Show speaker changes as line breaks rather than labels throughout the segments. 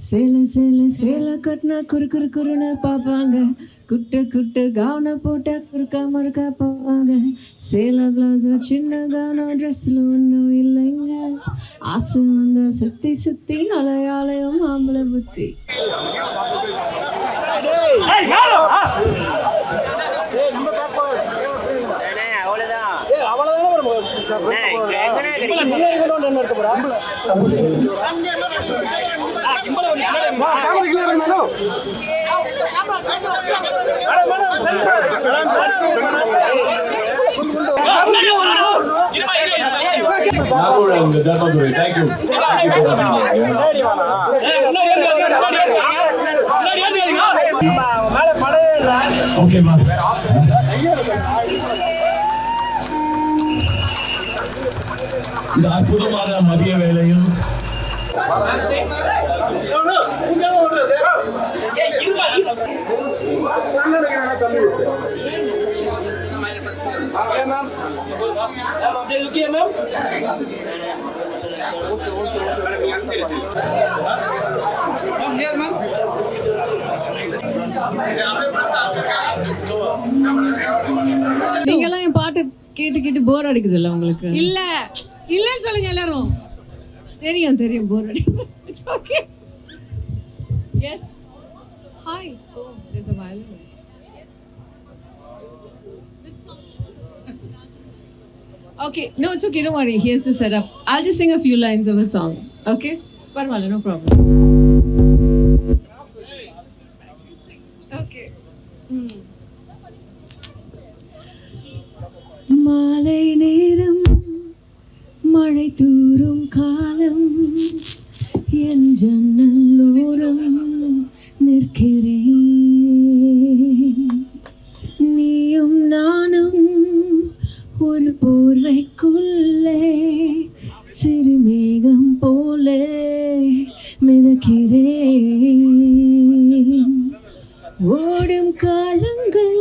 சேல சேல சேல கட்டினா குறுன்னு பார்ப்பாங்க. குட்ட குட்ட கவனம் போட்டா குறுக்கா மறுக்கா பார்ப்பாங்க. சேல பிளவுஸ் சின்ன கவனம் ட்ரெஸ்ல ஒன்றும் இல்லைங்க. ஆசை வந்தா சுத்தி சுத்தி அலையாலயம் மாம்பழ புத்தி.
இந்த அற்புதமான மதிய வேளையில்
நீங்கெல்லாம் என் பாட்டு கேட்டு கேட்டு போர் அடிக்குது இல்ல உங்களுக்கு?
இல்ல இல்லன்னு சொல்லுங்க எல்லாரும்.
தெரியும் தெரியும் போர் அடிக்குது. It's okay. Yes. Hi. Oh, there's a violin. Okay, no, it's okay. Don't worry. Here's the setup. I'll just sing a few lines of a song. Okay? Parvala, no problem. Okay. மாலை நேரம் மழை தூரும் காலம் என் ஜன்னலோரம் நிற்கிறேன். நீயும் நானும் ஒரு போர்வைக்குள்ளே சிறுமேகம் போலே மிதக்கிறேன். ஓடும் காலங்கள்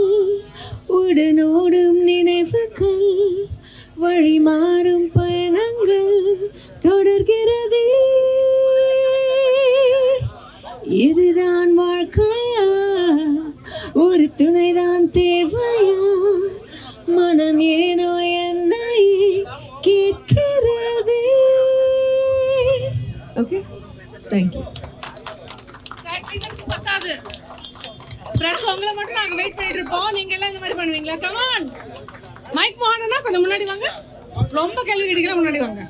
உடனோடும் நினைவுகள் வழி மாறும் பயணங்கள் தொடர்கிறதே. இதுதான் வாழ்க்கையா, ஒரு துணைதான் தேவையா, மனம் ஏனோ என்னை கேட்கிறதே. Okay, thank you.
பத்தாது பிரஸ் உங்களை மட்டும் நாங்க வெயிட் பண்ணிட்டு இருப்போம். நீங்க எல்லாம் இந்த மாதிரி பண்ணுவீங்களா? கமான், மைக் மோகனா கொஞ்சம் முன்னாடி வாங்க. ரொம்ப கேள்வி கேட்கலாம், முன்னாடி வாங்க.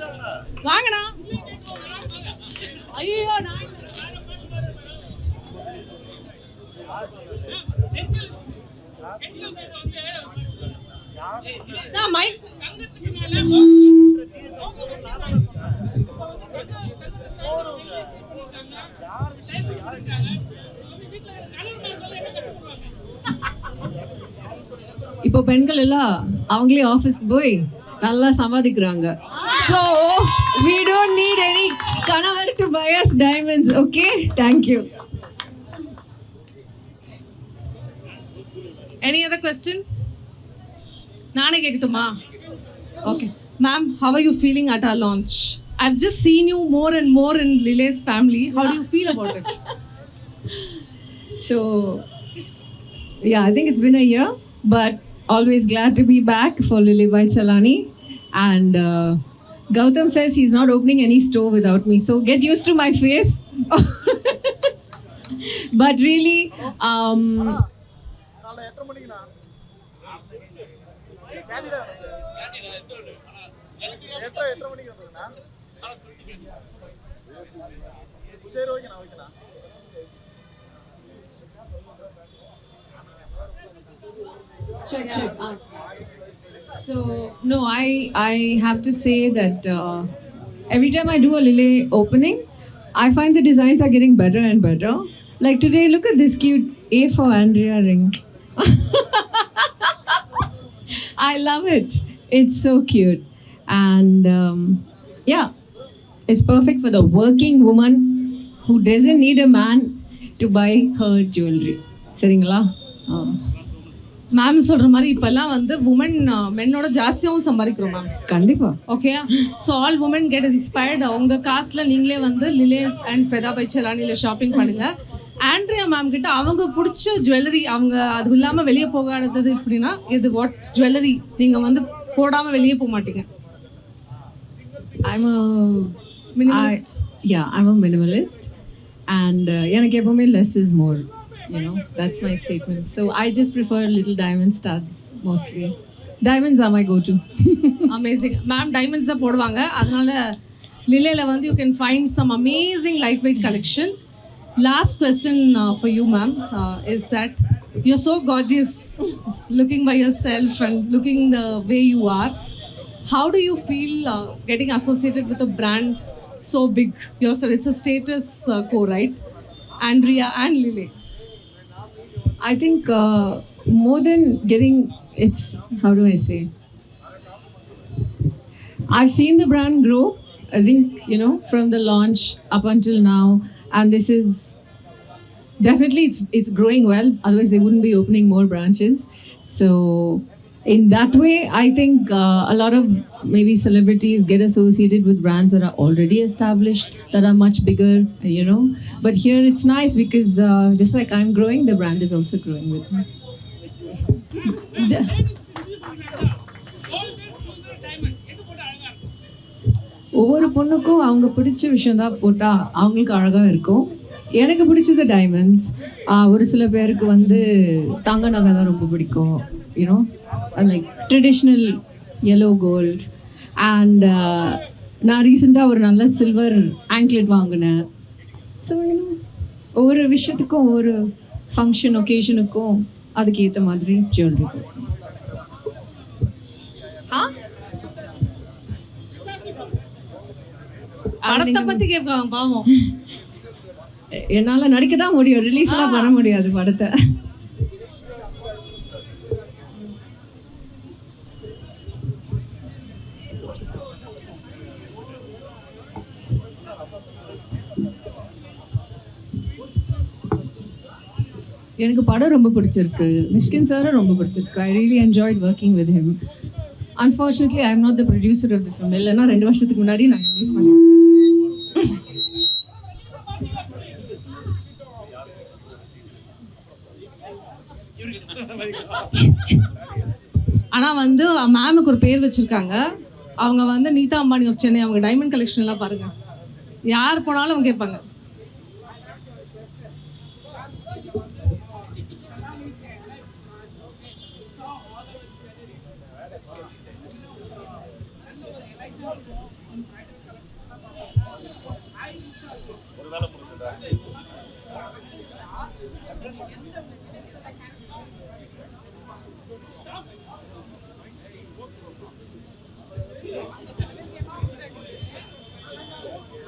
வாங்கண்ணா. ஐயோ நான் மைக்
இப்போ பெண்கள் எல்லாம் அவங்களே ஆஃபீஸ்க்கு போய் நல்லா சம்பாதிக்கிறாங்க. So we don't need any கணவர் to buy us diamonds. Okay, thank you.
Any other question? நானே கேட்கட்டுமா? Okay. Ma'am, how are you feeling at our launch? I've just seen you more and more in Lile's family. How do you feel about it?
So yeah, I think it's been a year, but always glad to be back for Lily by Chalani. And Gautam says he's not opening any store without me, so get used to my face. But really, so no, I have to say that every time I do a Lily opening, I find the designs are getting better and better. Like today, look at this cute A for Andrea ring. I love it. It's so cute. And yeah, it's perfect for the working woman who doesn't need a man to buy her jewelry. Seringala?
Ma'am சொல்கிற மாதிரி இப்போல்லாம் வந்து woman மென்னோட ஜாஸ்தியாகவும் சம்பாதிக்கிறோம் ma'am.
கண்டிப்பாக.
Okay, so all women get inspired. உங்கள் காசில் நீங்களே வந்து லிலே அண்ட் ஃபெதா பை செலானியில் ஷாப்பிங் பண்ணுங்கள். ஆண்ட்ரியா மேம் கிட்ட அவங்க பிடிச்ச ஜுவல்லரி, அவங்க அது இல்லாமல் வெளியே போகாதது எப்படின்னா இது வாட் ஜுவல்லரி நீங்கள் வந்து போடாமல் வெளியே போக மாட்டீங்க?
I'm a
Minimalist.
I'm a minimalist, and எனக்கு எப்பவுமே less is more. You know, that's my statement. So I just prefer little diamond studs mostly. Diamonds are my go-to.
Amazing ma'am. Diamonds தான் போடுவாங்க, அதனால லிலேல வந்து you can find some amazing lightweight collection. Last question for you ma'am is that you are so gorgeous looking by yourself and looking the way you are. How do you feel getting associated with a brand so big yourself? It's a status quo, right? Andrea and Lily.
I think more than getting, it's, how do I say? I've seen the brand grow, I think, you know, from the launch up until now. And this is, definitely it's growing well. Otherwise, they wouldn't be opening more branches. So in that way, I think a lot of maybe celebrities get associated with brands that are already established, that are much bigger, you know. But here it's nice because just like I'm growing, the brand is also growing with me. ஒவ்வொரு பொண்ணுக்கும் அவங்க பிடிச்ச விஷயம் தான் போட்டால் அவங்களுக்கு அழகாக இருக்கும். எனக்கு பிடிச்சது டைமண்ட்ஸ். ஒரு சில பேருக்கு வந்து தங்க நகை தான் ரொம்ப பிடிக்கும், you know, like traditional yellow gold. And நான் ரீசெண்டாக ஒரு நல்ல சில்வர் ஆங்க்லெட் வாங்கினேன். ஸோ யூனோ, ஒவ்வொரு விஷயத்துக்கும் ஒவ்வொரு ஃபங்க்ஷன் ஒகேஷனுக்கும் அதுக்கு ஏற்ற மாதிரி ஜுவல்லரி.
படத்தை பற்றி கேட்பாங்க பாவம்.
என்னால் நடிக்க தான் முடியும், ரிலீஸ்லாம் பண்ண முடியாது படத்தை. எனக்கு படம் ரொம்ப பிடிச்சிருக்கு, மிஷ்கின் சாரும் ரொம்ப பிடிச்சிருக்கு. I really enjoyed working with him. Unfortunately I am not the producer of the film. இல்லைன்னா 2 வருஷத்துக்கு முன்னாடி நான் ரிலீஸ் பண்ணியிருக்கேன்.
ஆனால் வந்து மேமுக்கு ஒரு பேர் வச்சுருக்காங்க. அவங்க வந்து நீதா அம்பானி ஆஃப் சென்னை. அவங்க டைமண்ட் கலெக்ஷன்லாம் பாருங்கள், யார் போனாலும் அவங்க கேட்பாங்க.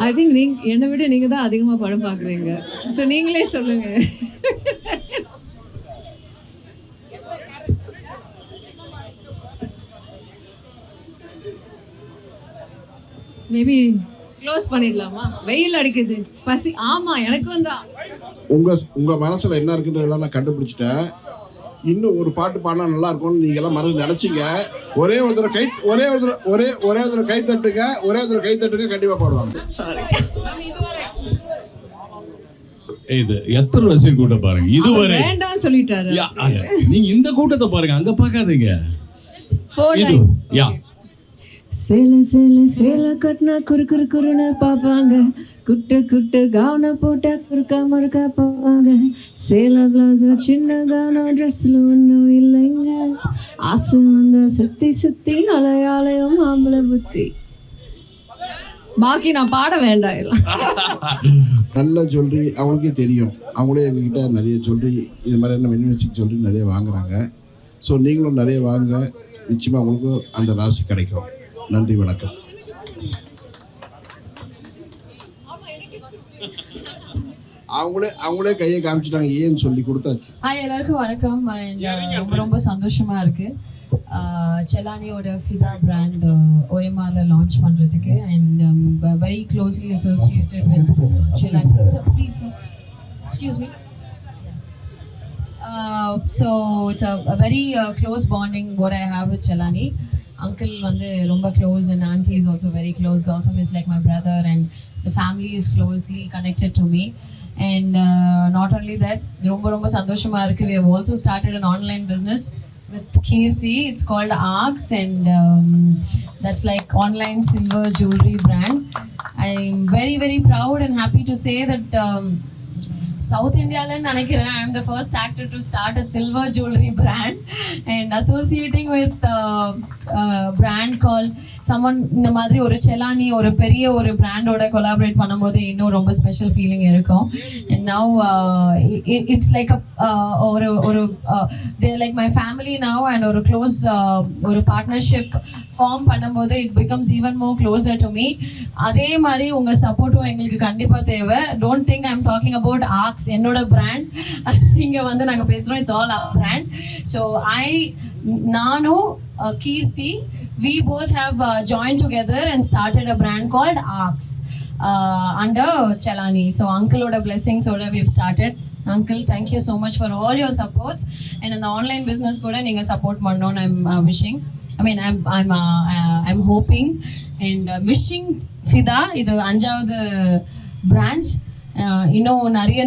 ஐ திங்க் என்னை விட நீங்கள் தான் அதிகமாக படம் பார்க்குறீங்க. ஸோ நீங்களே சொல்லுங்கள். மேபி க்ளோஸ் பண்ணிடலாமா? வெயில் அடிக்குது, பசி. ஆமாம், எனக்கும் தான்.
உங்கள் மனசில் என்ன இருக்குன்றதெல்லாம் நான் கண்டுபிடிச்சிட்டேன். இன்னும் ஒரு பாட்டு பாடினா நல்லா இருக்கும்னு நீங்கள்லாம் மனதில் நினச்சிங்க. ஒரே ஒரு தடவை கை தட்டுங்க, கண்டிப்பாக பாடுவாங்க.
சாரி.
இது எத்தனை ரசிகர் கூட்டம் பாருங்க. இதுவரை
வேண்டாம்னு சொல்லிட்டாரு.
நீங்க இந்த கூட்டத்தை பாருங்க, அங்க பார்க்காதீங்க.
4 lines.
யா.
சேல சேல சேல கட்டினா குறுன்னு பார்ப்பாங்க, குட்ட கவுன போட்டா குறுக்கா மறுக்கா போவாங்க. சேல பிளவுஸ் சின்ன கவுன ட்ரெஸ்ல ஒன்றும் இல்லைங்க. ஆசை வந்தா சுத்தி அலையாலயம் ஆம்பளை புத்தி. பாக்கி நான் பாட வேண்டாம். எல்லாம்
நல்ல ஜுவல்லரி அவங்களுக்கே தெரியும். அவங்களே எங்ககிட்ட நிறைய ஜுவல்லரி இது மாதிரியான மினிமலிஸ்டிக் ஜுவல்லரி நிறைய வாங்குறாங்க. ஸோ நீங்களும் நிறைய வாங்க, நிச்சயமாக அவங்களுக்கும் அந்த ராசி கிடைக்கும். நன்றி, வணக்கம். அவங்களே கையை காமிச்சிட்டாங்க, ஏன்னு சொல்லி கொடுத்தாச்சு.
எல்லாருக்கும் வணக்கம். அண்ட் ரொம்ப சந்தோஷமா இருக்கு செலானியோட ஃபிதா பிராண்ட் OMRல லான்ச் பண்றதுக்கு. And very closely associated with செலானி. Please sir, excuse me. So it's a very close bonding what I have with Chelani. Uncle வந்து ரொம்ப close and auntie is also very close. Gautam is like my brother and the family is closely connected to me. And not only that, ரொம்ப ரொம்ப சந்தோஷமா இருக்கு. We have also started an online business with Kirti. It's called Arcs and that's like online silver jewelry brand. I'm very very proud and happy to say that South India நினைக்கிறேன் I am the first actor to start a silver jewelry brand and associating with brand called someone இந்த மாதிரி ஒரு செலானி ஒரு பெரிய ஒரு பிராண்டோட collaborate பண்ணும்போது இன்னும் ரொம்ப ஸ்பெஷல் ஃபீலிங் இருக்கும். And now it's like ஒரு they like my family now and ஒரு க்ளோஸ் ஒரு பார்ட்னர்ஷிப் ஃபார்ம் பண்ணும்போது it becomes even more closer to me. அதே மாதிரி உங்க சப்போர்ட்டும் எங்களுக்கு கண்டிப்பா தேவை. Don't think I'm talking about Arcs, என்னோட பிராண்ட். இங்க வந்து நாங்க பேசுறோம், it's all our brand. So நானும் Kirti, we both have joined together and started a brand called Arcs under Chelani. So uncle oda blessings oda we've started. Uncle, thank you so much for all your supports and in the online business kuda neenga support pannon. I'm wishing, I mean I'm hoping and wishing Fida idu anjavadu branch இன்னும் நிறைய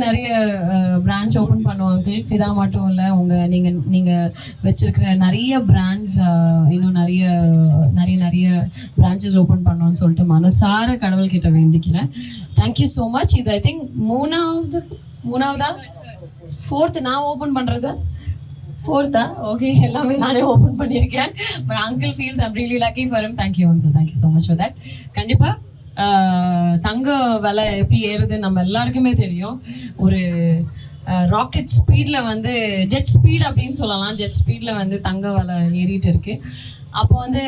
branch open பண்ணுவோம் uncle. ஃபிதா மட்டும் இல்லை, நீங்கள் வச்சிருக்கிற நிறைய brands இன்னும் நிறைய பிரான்ச்சஸ் ஓப்பன் பண்ணோன்னு சொல்லிட்டு மனசார கடவுள்கிட்ட வேண்டிக்கிறேன். Thank you so much. இது ஐ திங்க் மூணாவதா ஃபோர்த்து நான் ஓப்பன் பண்ணுறது ஃபோர்த்தா? ஓகே, எல்லாமே நானே ஓப்பன் பண்ணியிருக்கேன். But uncle feels I'm really lucky for him. Thank you uncle, thank you so much for that. கண்டிப்பாக தங்க விலை எப்படி ஏறுது நம்ம எல்லாருக்குமே தெரியும். ஒரு ராக்கெட் ஸ்பீடில் வந்து ஜெட் ஸ்பீட் அப்படின்னு சொல்லலாம், ஜெட் ஸ்பீடில் வந்து தங்க விலை ஏறிட்டு இருக்கு. அப்போ வந்து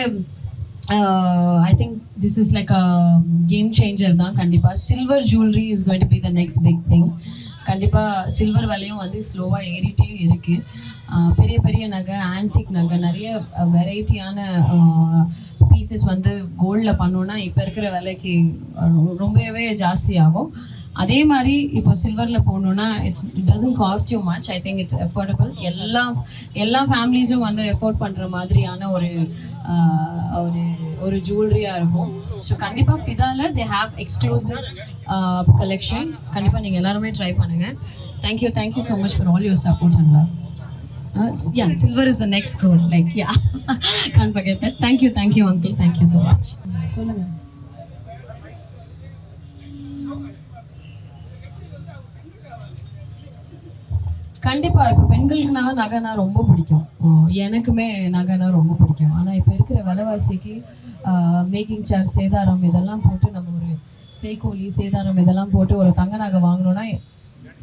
I think this is like a game changer தான். கண்டிப்பாக silver jewellery is going to be the next big thing. கண்டிப்பாக சில்வர் விலையும் வந்து ஸ்லோவாக ஏறிட்டே இருக்குது. பெரிய பெரிய நகை, ஆன்டிக் நகை, நிறைய வெரைட்டியான பீசஸ் வந்து கோல்டில் பண்ணோன்னா இப்போ இருக்கிற விலைக்கு ரொம்பவே ஜாஸ்தி ஆகும். அதே மாதிரி இப்போ சில்வரில் போகணுன்னா it doesn't cost you much. I think it's எஃபோர்டபுள். எல்லா ஃபேமிலிஸும் வந்து எஃபோர்ட் பண்ணுற மாதிரியான ஒரு ஜுவல்லரியாக இருக்கும். ஸோ கண்டிப்பாக ஃபிதாவில் தே ஹாவ் எக்ஸ்க்ளூசிவ் கலெக்ஷன். கண்டிப்பாக நீங்கள் எல்லாருமே ட்ரை பண்ணுங்கள். Thank you so much for all your support and love. Yeah, silver is the next goal. Like, yeah, can't forget that. Thank you, uncle. Thank you so much. சொல்லுங்க. கண்டிப்பா இப்போ பெண்களுக்குனா நகைனா ரொம்ப பிடிக்கும். எனக்குமே நகைனா ரொம்ப பிடிக்கும். ஆனால் இப்போ இருக்கிற விலைவாசிக்கு மேக்கிங் சார்ஜ், சேதாரம் இதெல்லாம் போட்டு நம்ம ஒரு செய்கூலி சேதாரம் இதெல்லாம் போட்டு ஒரு தங்க நகை வாங்கணும்னா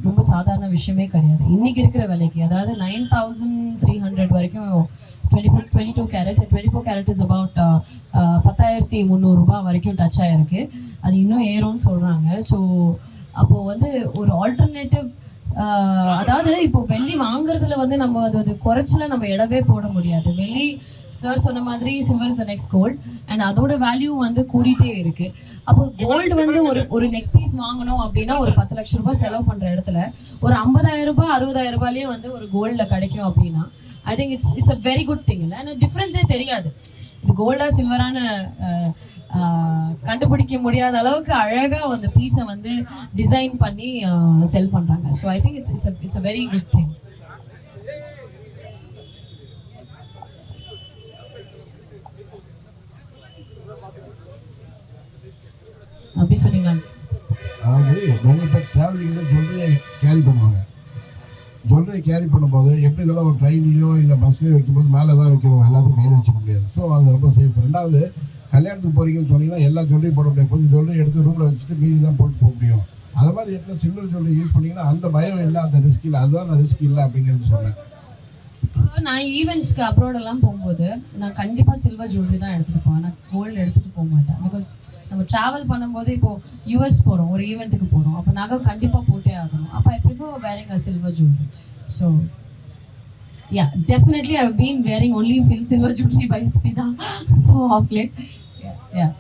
ரொம்ப சாதாரண விஷயமே கிடையாது. இன்றைக்கி இருக்கிற விலைக்கு, அதாவது 9300 வரைக்கும் 22 கேரட், 24 கேரட் இஸ் அபவுட் 10,300 ரூபாய் வரைக்கும் டச் ஆகிருக்கு. அது இன்னும் ஏறும்னு சொல்கிறாங்க. ஸோ அப்போது வந்து ஒரு ஆல்டர்னேட்டிவ், அதாவது இப்போ வெள்ளி வாங்குறதுல வந்து நம்ம அது குறைச்சல நம்ம இடவே போட முடியாது. வெள்ளி சார் சொன்ன மாதிரி silver is the next gold and அதோட வேல்யூ வந்து கூடிட்டே இருக்கு. அப்போ கோல்டு வந்து ஒரு நெக் பீஸ் வாங்கணும் அப்படின்னா ஒரு 10 லட்சம் ரூபாய் செலவு பண்ற இடத்துல ஒரு 50,000 ரூபாய் 60,000 ரூபாயிலேயே வந்து ஒரு கோல்டில் கிடைக்கும் அப்படின்னா I think it's a very good thing. இல்லை, ஆனால் டிஃப்ரென்ஸே தெரியாது. இது கோல்டா சில்வரான கண்டுபிடிக்க முடியாத அளவுக்கு அழகாக அந்த பீஸை வந்து டிசைன் பண்ணி செல் பண்ணுறாங்க. So I think it's a very good thing. அப்படி சொன்னீங்களா?
அதாவது நாங்கள் இப்போ ட்ராவலிங்கில் ஜுவல்லரியை கேரி பண்ணுவாங்க. ஜுவல்லரி கேரி பண்ணும்போது எப்படி இதெல்லாம் ஒரு ட்ரெயின்லையோ இல்லை பஸ்லேயோ வைக்கும்போது மேலே தான் வைக்கணும், எல்லாத்துக்கும் மேலே வச்சுக்க முடியாது. ஸோ அது ரொம்ப சேஃப். ரெண்டாவது, கல்யாணத்துக்கு போகிறீங்கன்னு சொன்னீங்கன்னா எல்லா ஜுவல்லரியும் போட முடியாது. கொஞ்சம் ஜுவல்லரி எடுத்து ரூமில் வச்சுட்டு மீதி தான் போட்டு போக முடியும். அது மாதிரி இடத்துல சில்வர் ஜுவல்லரி யூஸ் பண்ணிங்கன்னா அந்த பயம் இல்லை, அந்த ரிஸ்க் இல்லை. அதுதான் அந்த ரிஸ்க் இல்லை அப்படிங்கிறது சொன்னேன்.
நான் ஈவெண்ட்ஸ்க்கு அப்ராடெல்லாம் போகும்போது நான் கண்டிப்பாக சில்வர் ஜுவல்லரி தான் எடுத்துகிட்டு போவேன். நான் கோல்டு எடுத்துகிட்டு போக மாட்டேன். பிகாஸ் நம்ம ட்ராவல் பண்ணும்போது இப்போது யூஎஸ் போகிறோம், ஒரு ஈவெண்ட்டுக்கு போகிறோம், அப்போ நகை கண்டிப்பாக போட்டே ஆகணும். அப்போ I prefer wearing a silver jewellery. So yeah, definitely I've been wearing only silver jewelry by Fida so of late. Yeah.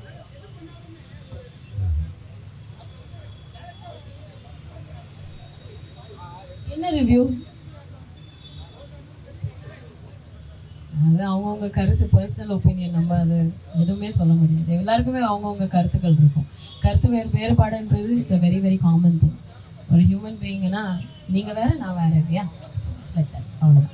என்ன ரிவ்யூ? அவங்கவுங்க கருத்து, பர்சனல் ஒப்பீனியன். நம்ம அது எதுவுமே சொல்ல முடியாது. எல்லாருக்குமே அவங்கவுங்க கருத்துக்கள் இருக்கும். கருத்து வேறுபாடுன்றது it's a very very common thing. ஒரு ஹியூமன் பீயிங்னா நீங்கள் வேறு நான் வேறு இல்லையா? So it's like that. அவ்வளோதான்.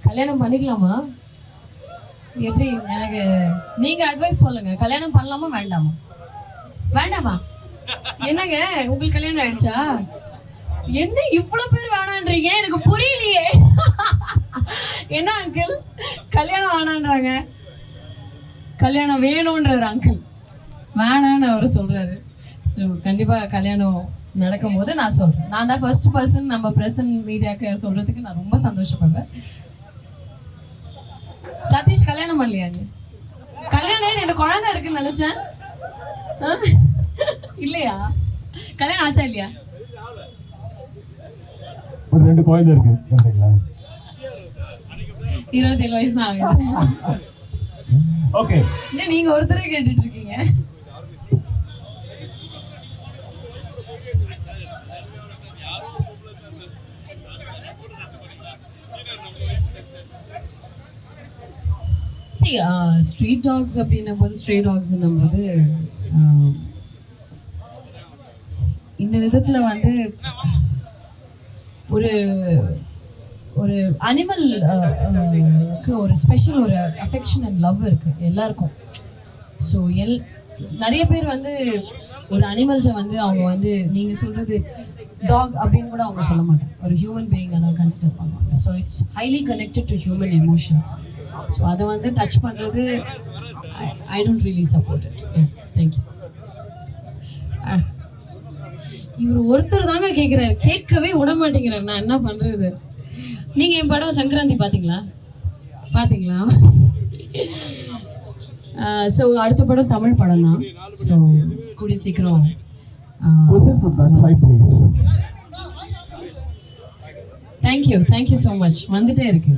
கல்யாணம் பண்ணிக்கலாமா? எப்படி? எனக்கு நீங்க அட்வைஸ் சொல்லுங்க. கல்யாணம் பண்ணலாமா வேண்டாமா? வேண்டாமா? என்னங்க உங்களுக்கு கல்யாணம் ஆயிடுச்சா? என்ன இவ்வளவு பேர் வேணான்றீங்க? எனக்கு புரியலையே. என்ன அங்கிள் கல்யாணம் வேணான்றாங்க? கல்யாணம் வேணும்ன்றாரு அங்கிள், வேணான்னு அவர் சொல்றாரு. ஸோ கண்டிப்பா கல்யாணம் நடக்கும் போது நான் சொல்றேன். நான் தான் ஃபர்ஸ்ட் பர்சன் நம்ம பிரசன்ட் மீடியாவுக்கு சொல்றதுக்கு நான் ரொம்ப சந்தோஷப்படுவேன். சதீஷ் கல்யாணம் பண்ணலையா? நீ கல்யாணம் 2 குழந்தை இருக்குன்னு நினைச்சேன். இல்லையா? கல்யாணம் ஆச்சா இல்லையா?
ஒரு 2 குழந்தை இருக்கு.
27 வயசு தான் ஆகுது.
ஓகே,
என்ன நீங்க ஒருத்தரே கேட்டுட்டு இருக்கீங்க? See, ஸ்ட்ரீட் டாக்ஸ் அப்படின்னும் போது, ஸ்ட்ரே டாக்ஸ்ன்னும் போது இந்த விதத்தில் வந்து ஒரு ஒரு அனிமலுக்கு ஒரு ஸ்பெஷல் ஒரு அஃபெக்ஷன் அண்ட் லவ் இருக்குது எல்லாருக்கும். ஸோ நிறைய பேர் வந்து ஒரு அனிமல்ஸை வந்து அவங்க வந்து நீங்கள் சொல்கிறது டாக் அப்படின்னு கூட அவங்க சொல்ல மாட்டாங்க. ஒரு ஹியூமன் பீயிங் அதான் கன்சிடர் பண்ணுவாங்க. So it's highly connected to human emotions. So அதை வந்து டச் பண்ணுறது I don't really support it. Thank you. இவர் ஒருத்தர் தாங்க கேட்குறாரு, கேட்கவே விட மாட்டேங்கிறார். நான் என்ன பண்ணுறது? நீங்கள் என் படம் சங்கராந்தி பார்த்தீங்களா? ஸோ அடுத்த படம் தமிழ் படம் தான். ஸோ கூடிய சீக்கிரம் தேங்க்யூ ஸோ மச். வந்துட்டே இருக்கு.